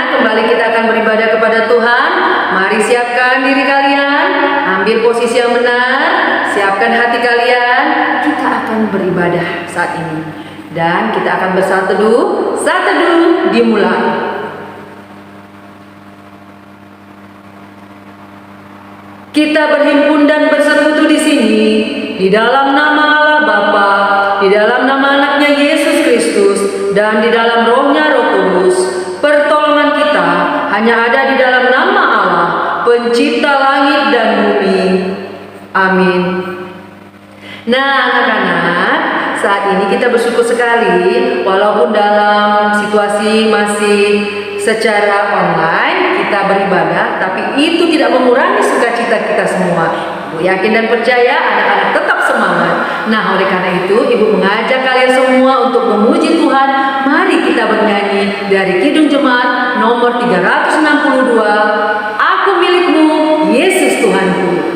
anak-anak, kembali kita akan beribadah kepada Tuhan. Mari siapkan diri kalian, ambil posisi yang benar, siapkan hati kalian. Kita akan beribadah saat ini. Dan kita akan bersaat teduh. Saat teduh dimulai. Kita berhimpun dan bersekutu di sini di dalam nama Allah Bapa, di dalam nama anaknya Yesus Kristus, dan di dalam rohnya Roh Kudus. Pertolongan kita hanya ada di dalam nama Allah, pencipta langit dan bumi. Amin. Nah, anak-anak, saat ini kita bersyukur sekali walaupun dalam situasi masih secara online kita beribadah, tapi itu tidak mengurangi sukacita kita semua. Ibu yakin dan percaya anak-anak tetap semangat. Nah, oleh karena itu Ibu mengajak kalian semua untuk memuji Tuhan. Mari kita bernyanyi dari Kidung Jemaat nomor 362, Aku milikmu, Yesus Tuhanku.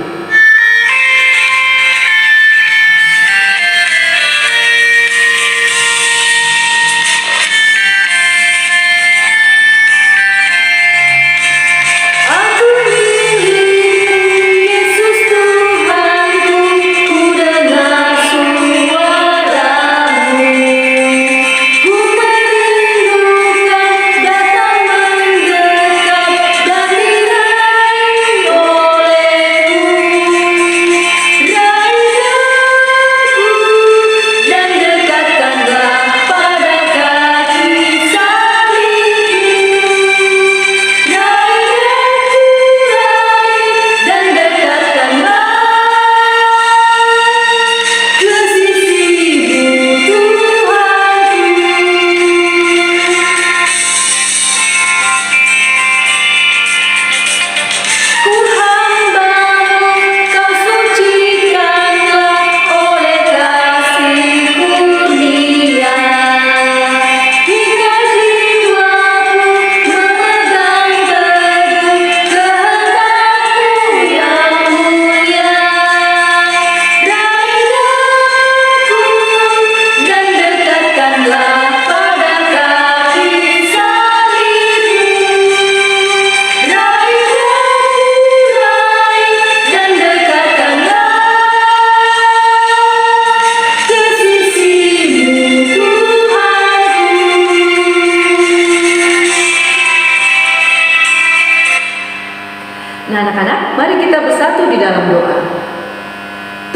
Nah, anak-anak, mari kita bersatu di dalam doa.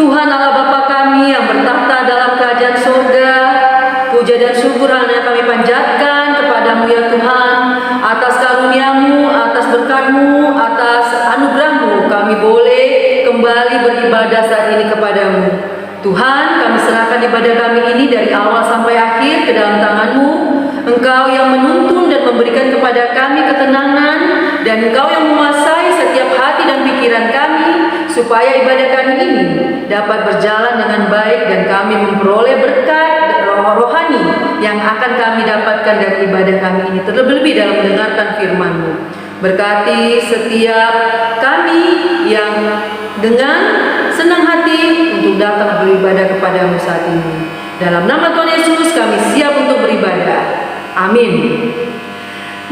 Tuhan Allah Bapa kami yang bertahta dalam kerajaan surga, puja dan syukur hanya kami panjatkan kepadamu ya Tuhan, atas karunia-Mu, atas berkat-Mu, atas anugerah-Mu, kami boleh kembali beribadah saat ini kepadamu. Tuhan, kami serahkan ibadah kami ini dari awal sampai akhir ke dalam tangan-Mu. Engkau yang menuntun dan memberikan kepada kami ketenangan, dan Engkau yang menguasai setiap hati dan pikiran kami, supaya ibadah kami ini dapat berjalan dengan baik dan kami memperoleh berkat rohani yang akan kami dapatkan dari ibadah kami ini, terlebih dalam mendengarkan firman-Mu. Berkati setiap kami yang dengan senang hati untuk datang beribadah kepadamu saat ini. Dalam nama Tuhan Yesus kami siap untuk beribadah. Amin.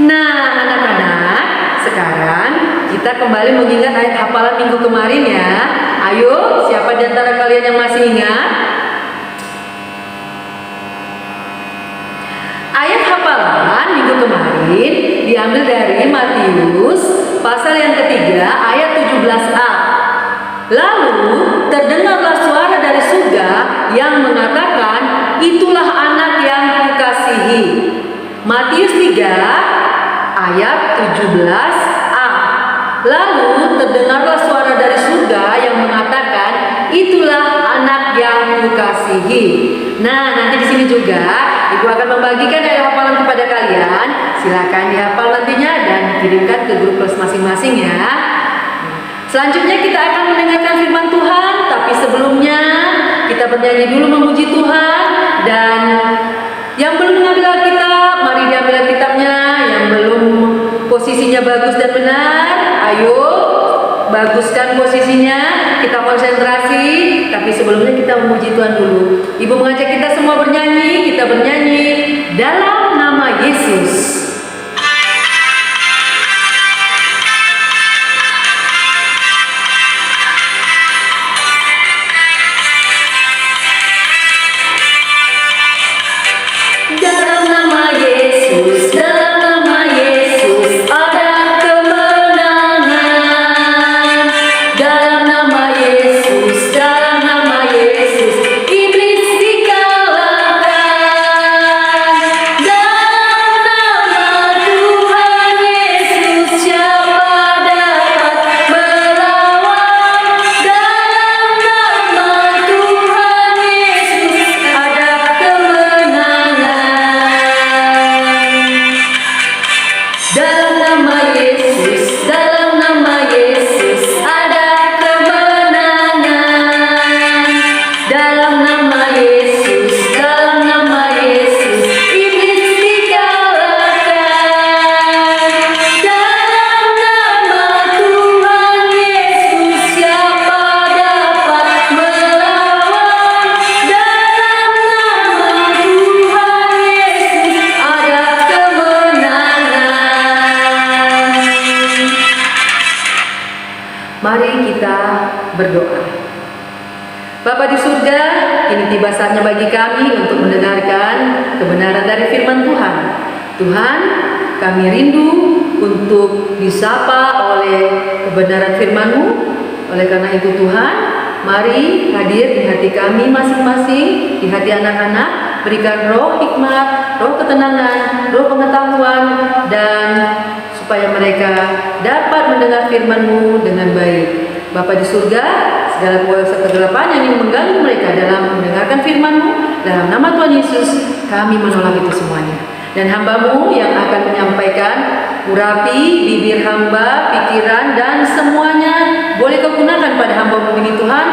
Nah, anak-anak, sekarang kita kembali mengingat ayat hafalan minggu kemarin ya. Ayo, siapa di antara kalian yang masih ingat? Ayat hafalan minggu kemarin diambil dari Matius pasal yang ketiga ayat 17a. Lalu terdengarlah suara dari surga yang mengatakan, itulah anak yang kukasihi. Matius 3 ayat 17a. Lalu terdengarlah suara dari surga yang mengatakan, itulah anak yang kukasihi. Nah, nanti di sini juga Ibu akan membagikan ayat hafalan kepada kalian. Silakan dihafal nantinya dan dikirimkan ke grup kelas masing-masing ya. Selanjutnya kita akan mendengarkan firman Tuhan, tapi sebelumnya kita bernyanyi dulu memuji Tuhan. Dan yang belum mengambil Alkitab, mari diambil Alkitabnya. Yang belum posisinya bagus dan benar, ayo baguskan posisinya, kita konsentrasi. Tapi sebelumnya kita memuji Tuhan dulu. Ibu mengajak kita semua bernyanyi, kita bernyanyi dalam nama Yesus. Dalam nama Yesus, dalam nama Yesus ada kemenangan. Dalam nama Yesus, dalam nama Yesus iblis dikalahkan. Dalam nama Tuhan Yesus siapa dapat melawan? Dalam nama Tuhan Yesus ada kemenangan. Mari kita berdoa. Bapa di surga, kini tiba saatnya bagi kami untuk mendengarkan kebenaran dari firman Tuhan. Tuhan, kami rindu untuk disapa oleh kebenaran firman-Mu. Oleh karena itu Tuhan, mari hadir di hati kami masing-masing, di hati anak-anak, berikan roh hikmat, roh ketenangan, roh pengetahuan, dan supaya mereka dapat mendengar firman-Mu dengan baik. Bapa di surga, segala kuasa kegelapan yang ingin mengganggu mereka dalam mendengarkan firman-Mu, dalam nama Tuhan Yesus, kami menolak itu semuanya. Dan hamba-Mu yang akan menyampaikan, urapi bibir hamba, pikiran, dan semuanya boleh Kau gunakan pada hamba-Mu ini Tuhan,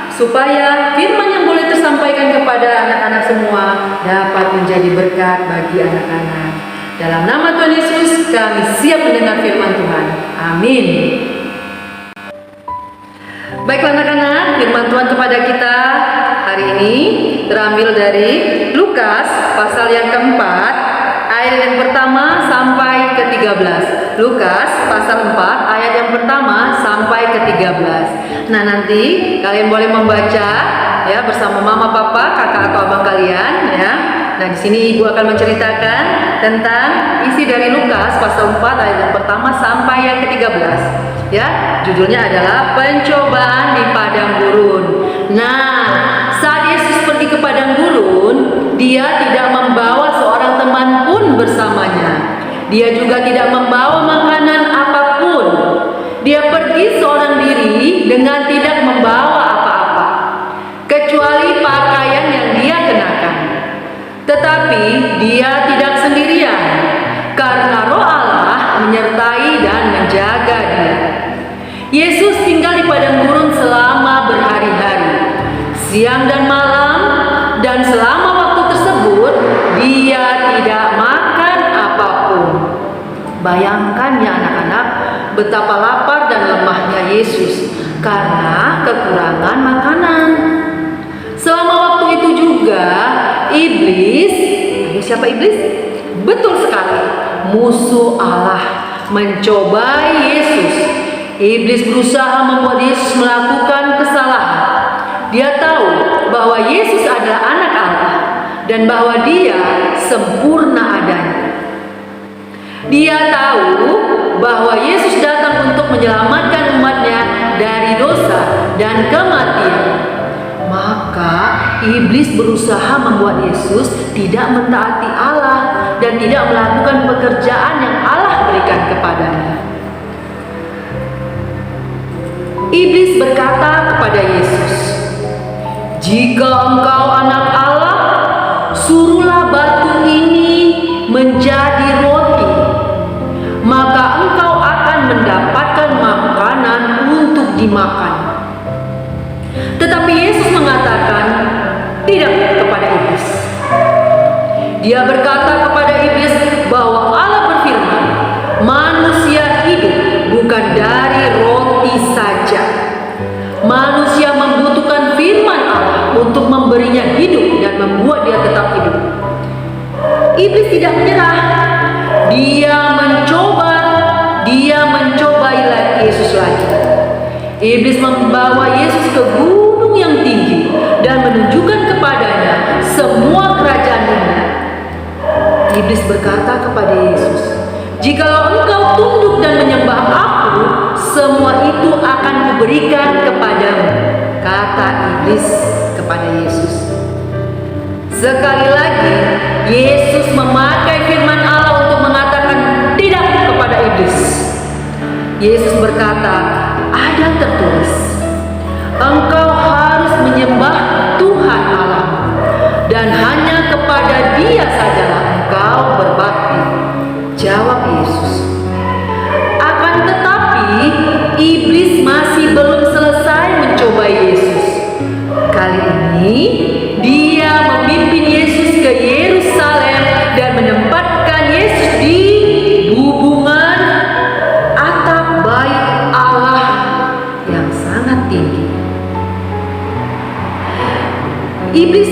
supaya firman yang boleh tersampaikan kepada anak-anak semua dapat menjadi berkat bagi anak-anak. Dalam nama Tuhan Yesus, kami siap mendengar firman Tuhan. Amin. Baiklah anak-anak, firman Tuhan kepada kita hari ini terambil dari Lukas pasal yang keempat, ayat yang pertama sampai ke-13. Lukas pasal 4 ayat yang pertama sampai ke-13. Nah, nanti kalian boleh membaca ya bersama mama, papa, kakak atau abang kalian ya. Nah, di sini ibu akan menceritakan tentang isi dari Lukas pasal 4 ayat yang pertama sampai yang ke-13. Ya, judulnya adalah pencobaan di padang gurun. Nah, saat Yesus pergi ke padang gurun, Dia tidak membawa seorang teman pun bersamanya. Dia juga tidak membawa makanan apapun. Dia pergi seorang diri dengan tidak membawa apa-apa, kecuali pakaian yang dia kenakan. Tetapi Dia tidak sendirian, karena Roh Allah menyertai dan menjaga Dia. Yesus tinggal di padang gurun selama berhari-hari, siang dan malam, dan selama waktu tersebut Dia tidak makan apapun. Bayangkan ya anak-anak, betapa lapar dan lemahnya Yesus karena kekurangan makanan. Selama waktu itu juga iblis, siapa iblis? Betul sekali, musuh Allah mencobai Yesus. Iblis berusaha membuat Yesus melakukan kesalahan. Dia tahu bahwa Yesus adalah anak Allah dan bahwa Dia sempurna adanya. Dia tahu bahwa Yesus datang untuk menyelamatkan umatnya dari dosa dan kematian. Maka iblis berusaha membuat Yesus tidak mentaati Allah dan tidak melakukan pekerjaan yang Allah berikan kepadanya. Iblis berkata kepada Yesus, "Jika Engkau anak Allah, suruhlah batu ini menjadi roti, maka Engkau akan mendapatkan makanan untuk dimakan." Tetapi Yesus mengatakan tidak kepada iblis. Dia berkata kepada iblis bahwa Allah berfirman, "Manusia hidup bukan dari roti saja." Manusia membutuhkan firman Allah untuk memberinya hidup dan membuat dia tetap hidup. Iblis tidak menyerah. Dia mencobai Yesus lagi. Iblis membawa Yesus ke gunung yang tinggi dan menunjukkan kepadanya semua kerajaan dunia. Iblis berkata kepada Yesus, "Jikalau Engkau tunduk dan menyembah Aku, semua itu akan kuberikan kepadamu," kata iblis kepada Yesus. Sekali lagi, Yesus memakai firman Allah untuk mengatakan tidak kepada iblis. Yesus berkata, "Ada tertulis, Engkau harus menyembah Tuhan Allahmu, dan hanya kepada Dia sajalah engkau berbakti." Jawab Yesus,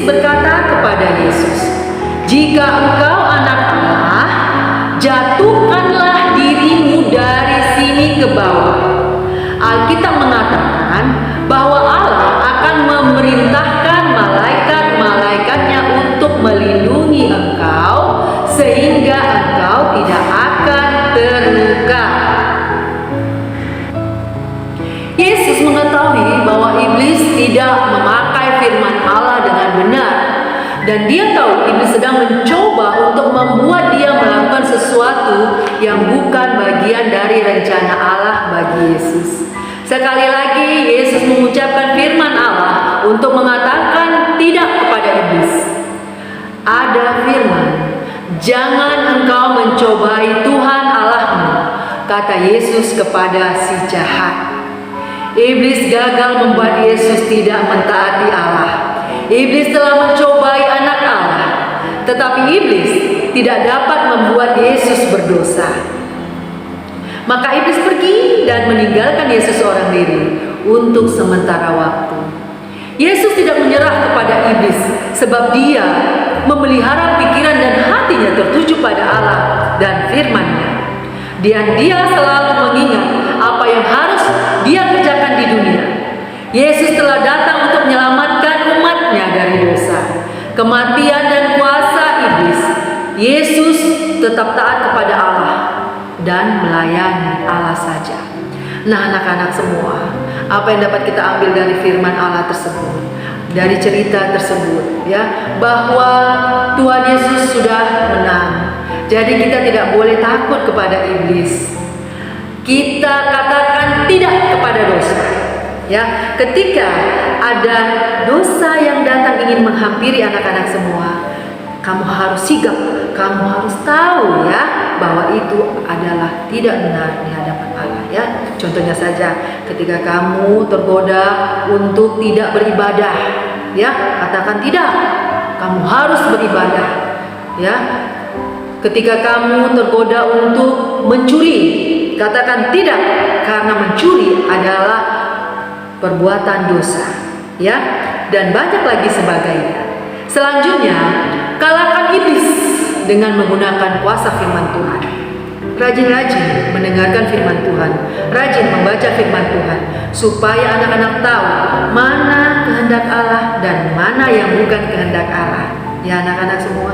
berkata kepada Yesus, "Jika engkau anak Allah, jatuhkanlah dirimu dari sini ke bawah." Alkitab mengatakan bahwa Allah akan memerintahkan malaikat-malaikatnya untuk melindungi engkau sehingga engkau tidak akan terluka. Yesus mengetahui bahwa iblis tidak memakai firman Allah dengan benar, dan dia tahu iblis sedang mencoba untuk membuat dia melakukan sesuatu yang bukan bagian dari rencana Allah bagi Yesus. Sekali lagi Yesus mengucapkan firman Allah untuk mengatakan tidak kepada iblis. Ada firman, "Jangan engkau mencobai Tuhan Allahmu," kata Yesus kepada si jahat. Iblis gagal membuat Yesus tidak mentaati Allah. Iblis telah mencobai anak Allah, tetapi iblis tidak dapat membuat Yesus berdosa. Maka iblis pergi dan meninggalkan Yesus seorang diri untuk sementara waktu. Yesus tidak menyerah kepada iblis sebab dia memelihara pikiran dan hatinya tertuju pada Allah dan firman-Nya. Dan dia selalu mengingat apa yang harus dia kerjakan di dunia. Yesus telah datang untuk menyelamatkan umat-Nya dari dosa, kematian dan kuasa iblis. Yesus tetap taat kepada Allah dan melayani Allah saja. Nah, anak-anak semua, apa yang dapat kita ambil dari firman Allah tersebut, dari cerita tersebut, ya, bahwa Tuhan Yesus sudah menang. Jadi kita tidak boleh takut kepada iblis. Kita katakan tidak kepada dosa. Ya, ketika ada dosa yang datang ingin menghampiri anak-anak semua, kamu harus sigap, kamu harus tahu ya bahwa itu adalah tidak benar di hadapan Allah ya. Contohnya saja, ketika kamu tergoda untuk tidak beribadah, ya, katakan tidak. Kamu harus beribadah. Ya. Ketika kamu tergoda untuk mencuri, katakan tidak, karena mencuri adalah perbuatan dosa, ya, dan banyak lagi sebagainya. Selanjutnya, kalahkan iblis dengan menggunakan kuasa firman Tuhan. Rajin-rajin mendengarkan firman Tuhan, rajin membaca firman Tuhan, supaya anak-anak tahu mana kehendak Allah dan mana yang bukan kehendak Allah. Ya, anak-anak semua,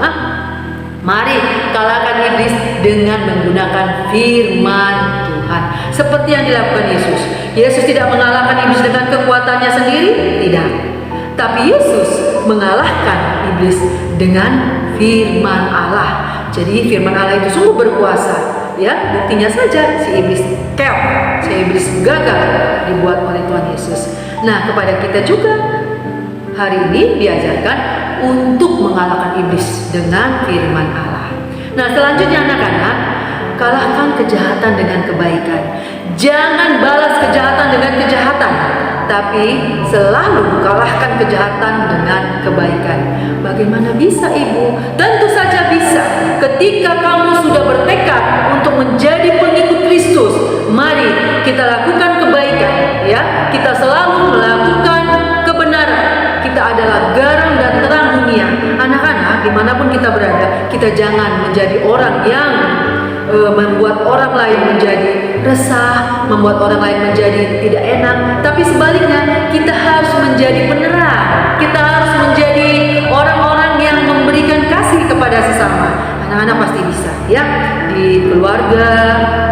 mari kalahkan iblis dengan menggunakan firman Tuhan. Seperti yang dilakukan Yesus. Yesus tidak mengalahkan iblis dengan kekuatannya sendiri, tidak. Tapi Yesus mengalahkan iblis dengan firman Allah. Jadi firman Allah itu sungguh berkuasa. Ya, buktinya saja si iblis keok, si iblis gagal dibuat oleh Tuhan Yesus. Nah, kepada kita juga hari ini diajarkan untuk mengalahkan iblis dengan firman Allah. Nah, selanjutnya anak-anak, kalahkan kejahatan dengan kebaikan. Jangan balas kejahatan dengan kejahatan, tapi selalu kalahkan kejahatan dengan kebaikan. Bagaimana bisa, Ibu? Tentu saja bisa. Ketika kamu sudah bertekad untuk menjadi pengikut Kristus, mari kita lakukan kebaikan, ya. Kita selalu melakukan kebenaran. Kita adalah garam dan terang dunia. Anak-anak, dimanapun kita berada, kita jangan menjadi orang yang membuat orang lain menjadi resah, membuat orang lain menjadi tidak enak. Tapi sebaliknya, kita harus menjadi penerang. Kita harus menjadi orang-orang yang memberikan kasih kepada sesama. Anak-anak pasti bisa, ya. Di keluarga,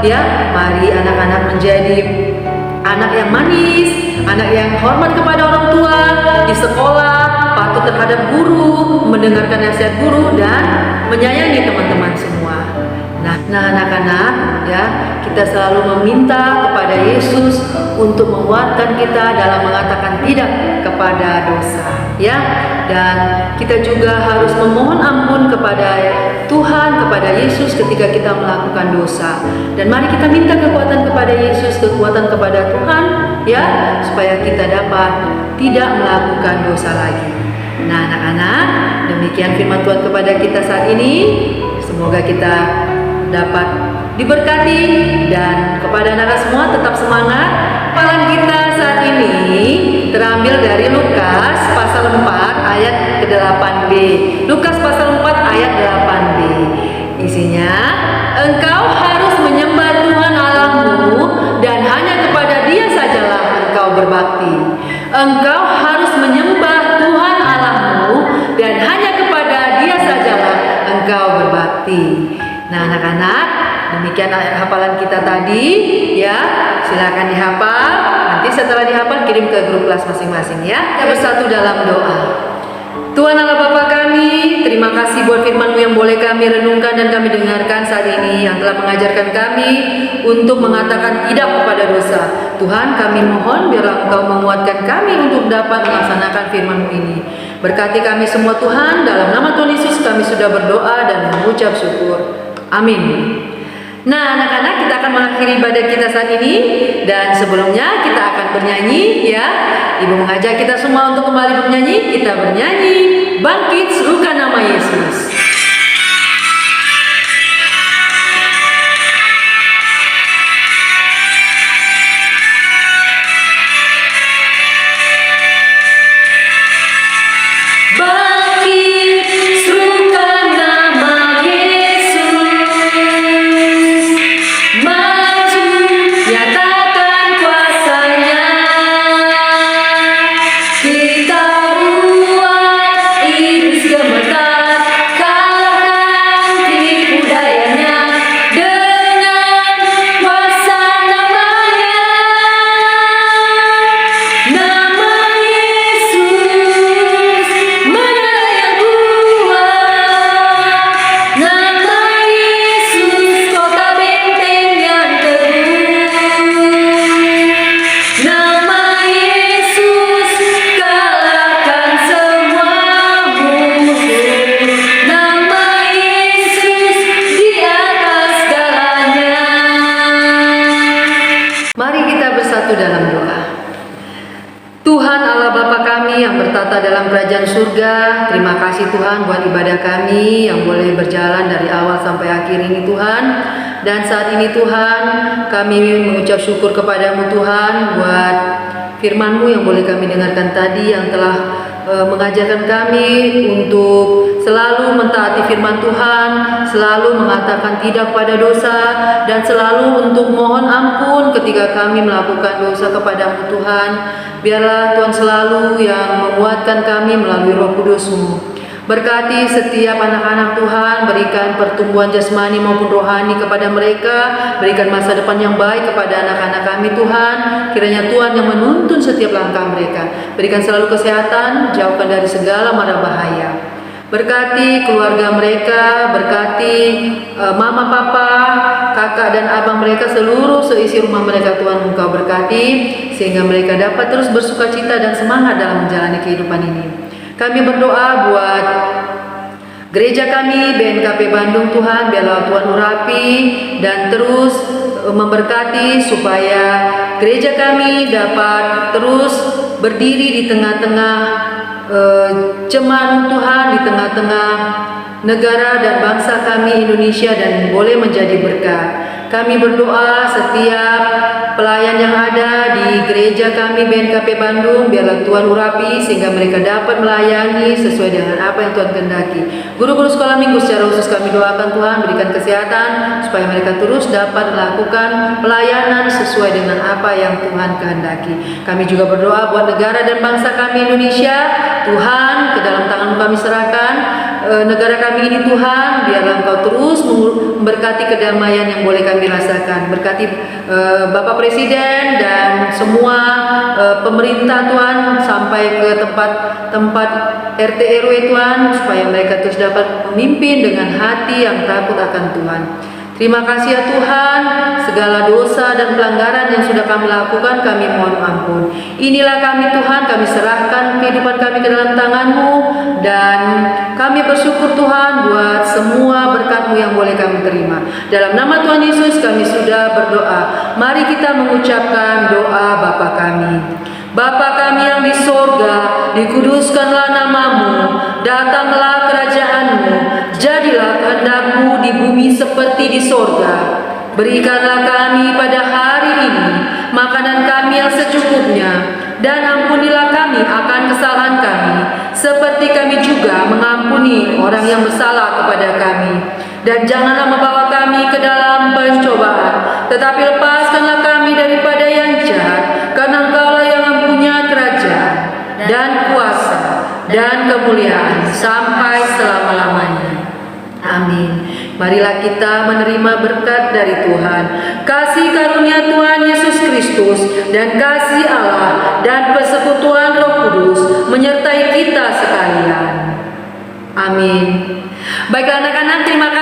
ya, mari anak-anak menjadi anak yang manis, anak yang hormat kepada orang tua. Di sekolah, patuh terhadap guru, mendengarkan nasihat guru, dan menyayangi teman-teman semua. Nah, anak-anak, ya, kita selalu meminta kepada Yesus untuk menguatkan kita dalam mengatakan tidak kepada dosa, ya. Dan kita juga harus memohon ampun kepada Tuhan, kepada Yesus ketika kita melakukan dosa. Dan mari kita minta kekuatan kepada Yesus, kekuatan kepada Tuhan, ya, supaya kita dapat tidak melakukan dosa lagi. Nah, anak-anak, demikian firman Tuhan kepada kita saat ini. Semoga kita dapat diberkati, dan kepada anak-anak semua tetap semangat. Malam kita saat ini terambil dari Lukas pasal 4 ayat ke-8b. Lukas pasal 4 ayat 8b. Isinya, engkau harus menyembah Tuhan Allahmu dan hanya kepada Dia sajalah engkau berbakti. Engkau harus menyembah Tuhan Allahmu dan hanya kepada Dia sajalah engkau berbakti. Nah, anak-anak, demikian hafalan kita tadi ya. Silakan dihafal. Nanti setelah dihafal kirim ke grup kelas masing-masing ya. Kita bersatu dalam doa. Tuhan Allah Bapa kami, terima kasih buat firman-Mu yang boleh kami renungkan dan kami dengarkan saat ini, yang telah mengajarkan kami untuk mengatakan tidak kepada dosa. Tuhan, kami mohon biarlah Engkau menguatkan kami untuk dapat melaksanakan firman-Mu ini. Berkati kami semua Tuhan, dalam nama Tuhan Yesus kami sudah berdoa dan mengucap syukur. Amin. Nah, anak-anak, kita akan mengakhiri ibadah kita saat ini, dan sebelumnya kita akan bernyanyi ya. Ibu mengajak kita semua untuk kembali bernyanyi. Kita bernyanyi Bangkit Serukan Nama Yesus. Dalam kerajaan surga, terima kasih Tuhan buat ibadah kami yang boleh berjalan dari awal sampai akhir ini Tuhan. Dan saat ini Tuhan, kami mengucap syukur kepadamu Tuhan buat firman-Mu yang boleh kami dengarkan tadi, yang telah mengajarkan kami untuk selalu mentaati firman Tuhan, selalu mengatakan tidak pada dosa, dan selalu untuk mohon ampun ketika kami melakukan dosa kepadamu Tuhan. Biarlah Tuhan selalu yang menguatkan kami melalui Roh Kudus-Mu. Berkati setiap anak-anak Tuhan, berikan pertumbuhan jasmani maupun rohani kepada mereka, berikan masa depan yang baik kepada anak-anak kami Tuhan. Kiranya Tuhan yang menuntun setiap langkah mereka, berikan selalu kesehatan, jauhkan dari segala mara bahaya. Berkati keluarga mereka, berkati mama, papa, kakak dan abang mereka, seluruh seisi rumah mereka Tuhan Engkau berkati, sehingga mereka dapat terus bersukacita dan semangat dalam menjalani kehidupan ini. Kami berdoa buat gereja kami BNKP Bandung Tuhan, biarlah Tuhan urapi dan terus memberkati supaya gereja kami dapat terus berdiri di tengah-tengah jemaat Tuhan, di tengah-tengah negara dan bangsa kami Indonesia, dan boleh menjadi berkat. Kami berdoa setiap pelayan yang ada di gereja kami BNKP Bandung, biarlah Tuhan urapi sehingga mereka dapat melayani sesuai dengan apa yang Tuhan kehendaki. Guru-guru sekolah minggu secara khusus kami doakan Tuhan berikan kesehatan supaya mereka terus dapat melakukan pelayanan sesuai dengan apa yang Tuhan kehendaki. Kami juga berdoa buat negara dan bangsa kami Indonesia. Tuhan, ke dalam tangan kami serahkan negara kami ini Tuhan, biarlah Engkau terus memberkati kedamaian yang boleh kami rasakan. Berkati Bapak Presiden dan semua pemerintah Tuhan, sampai ke tempat RT RW Tuhan, supaya mereka terus dapat memimpin dengan hati yang takut akan Tuhan. Terima kasih ya Tuhan, segala dosa dan pelanggaran yang sudah kami lakukan kami mohon ampun. Inilah kami Tuhan, kami serahkan kehidupan kami ke dalam tangan-Mu, dan kami bersyukur Tuhan buat semua berkat-Mu yang boleh kami terima. Dalam nama Tuhan Yesus kami sudah berdoa. Mari kita mengucapkan doa Bapa kami. Bapa kami yang di sorga, dikuduskanlah nama-Mu, datanglah kerajaan-Mu, jadilah kehendak-Mu di bumi seperti di sorga. Berikanlah kami pada hari ini makanan kami yang secukupnya, dan ampunilah juga mengampuni orang yang bersalah kepada kami. Dan janganlah membawa kami ke dalam pencobaan, tetapi lepaskanlah kami daripada yang jahat, karena Engkaulah yang mempunyai kerajaan dan kuasa dan kemuliaan sampai selama-lamanya. Amin. Marilah kita menerima berkat dari Tuhan. Kasih karunia Tuhan Yesus Kristus dan kasih Allah dan persekutuan Roh Kudus menyertai kita sekalian. Amin. Baiklah anak-anak, terima kasih